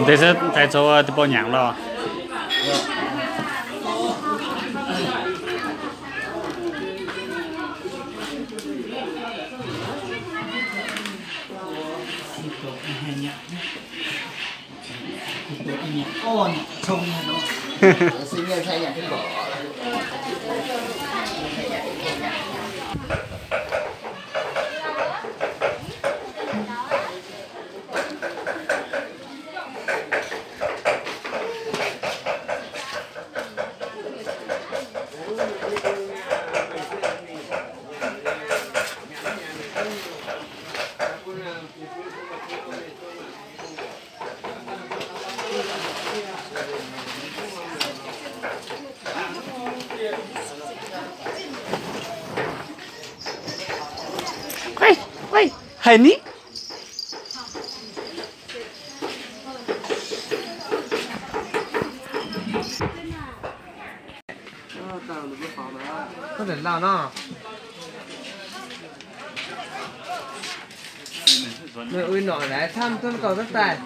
这是在做这包羊了。哦，冲了都，随便猜两只狗。喂，係你？có thể làm nó mẹ ui nọ đấy thăm thăm cầu rất tài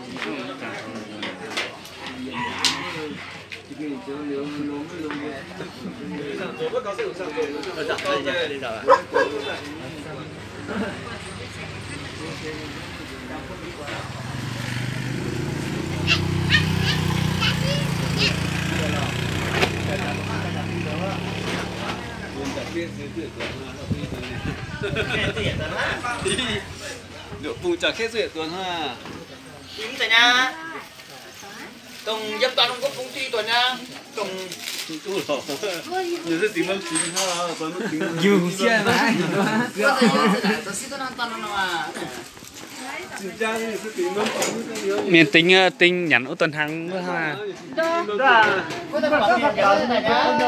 được vùng trả kết duyệt tuần ha Chính rồi nha. Cùng dâm toàn không có công ty tuần nha. Cùng tu rồi nhiều rất tính mất chính ha toàn mất tính dù xe này tôi xin tôi toàn nó mà. Miền tính nhắn ô tuần hàng nữa ha. Có tôi bảo cái đó thế này nhá.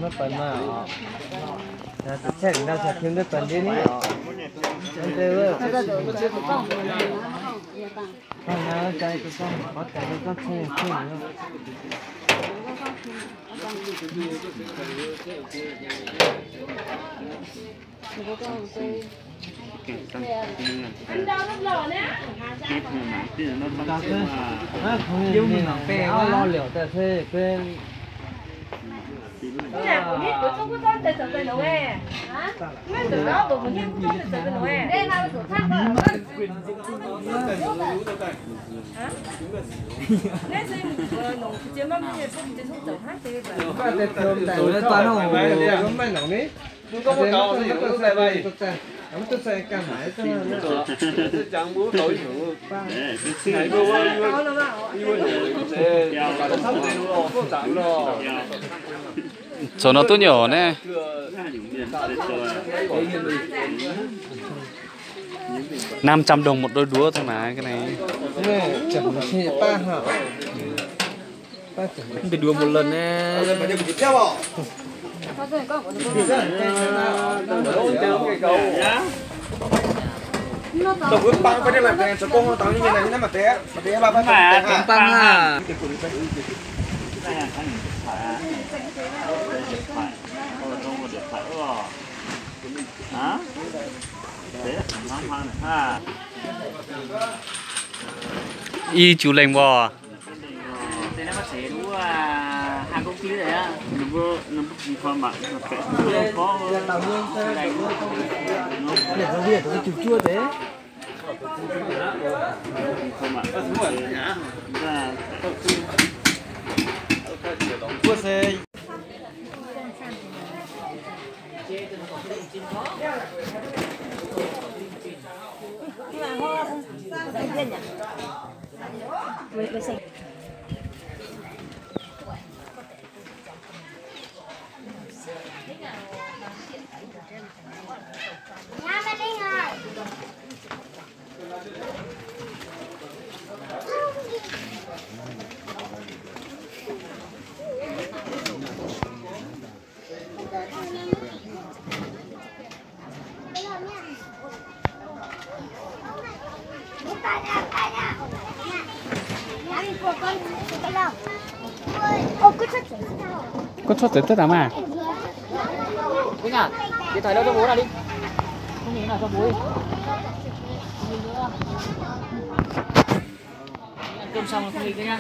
nó phần mà là tôi chắc chúng ta sẽ kiếm được phần đi nhỉ anh chơi với con nào chơi cái con có cái con chơi chơi nữa nhưng mình lo liệu tại thế quên nhà của biết của không có con tại sao tại đâu ấy hả mấy từ đó của mình không có con tại sao tại đâu ấy đây là số khác đó hả nên là nông chỉ mà mình sẽ chỉ số tổng hát thế vậy tôi toàn hồ không phải nóng đấy có một cầu thì cũng sai bay không tôi sai cả hải cho nó chẳng muốn đổi nữa này vô Số nó tốt nhỏ nè. 500 đồng một đôi đũa thôi mà cái này. nè chẳng là xe ba hả ba chẳng bị đùa một lần nè tổng ước băng phải làm cái số công tao như này mà té ba băng à y chú lệnh bò thế nó sẽ đúng hàng công ty đấy á nó không mà có tàu hương để nó việt nó chua chua thế không mà chua xe có chốt tới tất cả mà Vinh à, điện thoại đâu cho bố nào đi. Không nhìn nào cho bố đi. Ăn cơm xong rồi không đi cái nhá.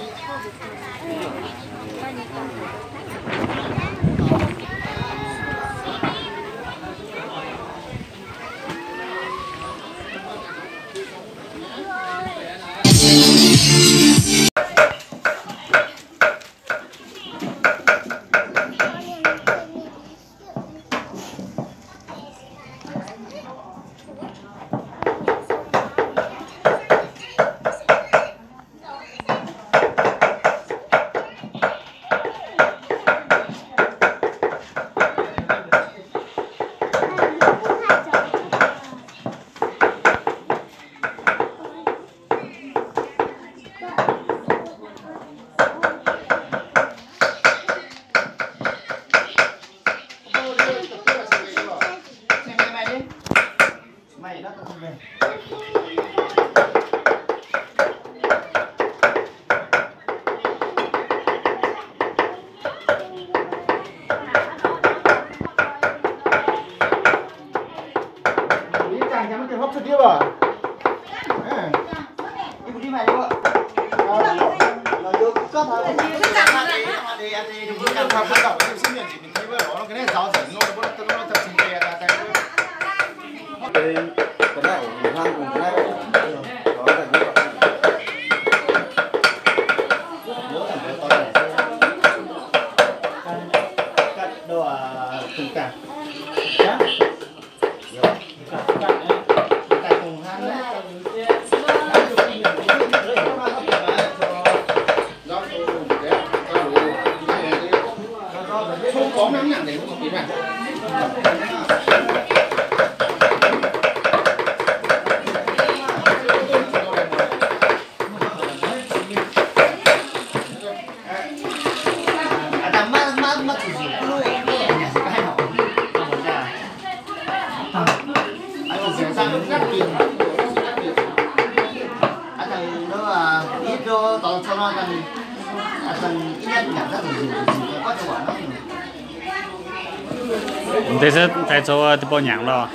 thế sẽ tại chỗ thì bao nhàng rồi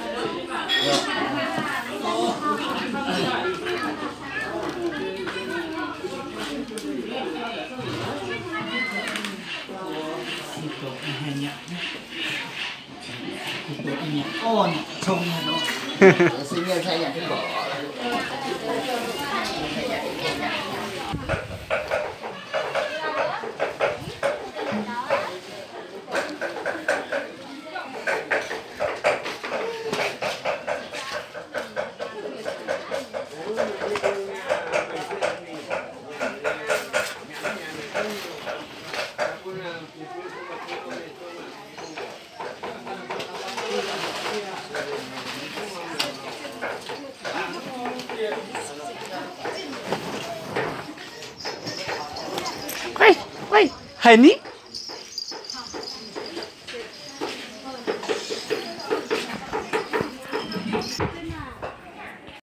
Ôi, trông nó sinh nhiên thay nhạc cái bỏ. hay ní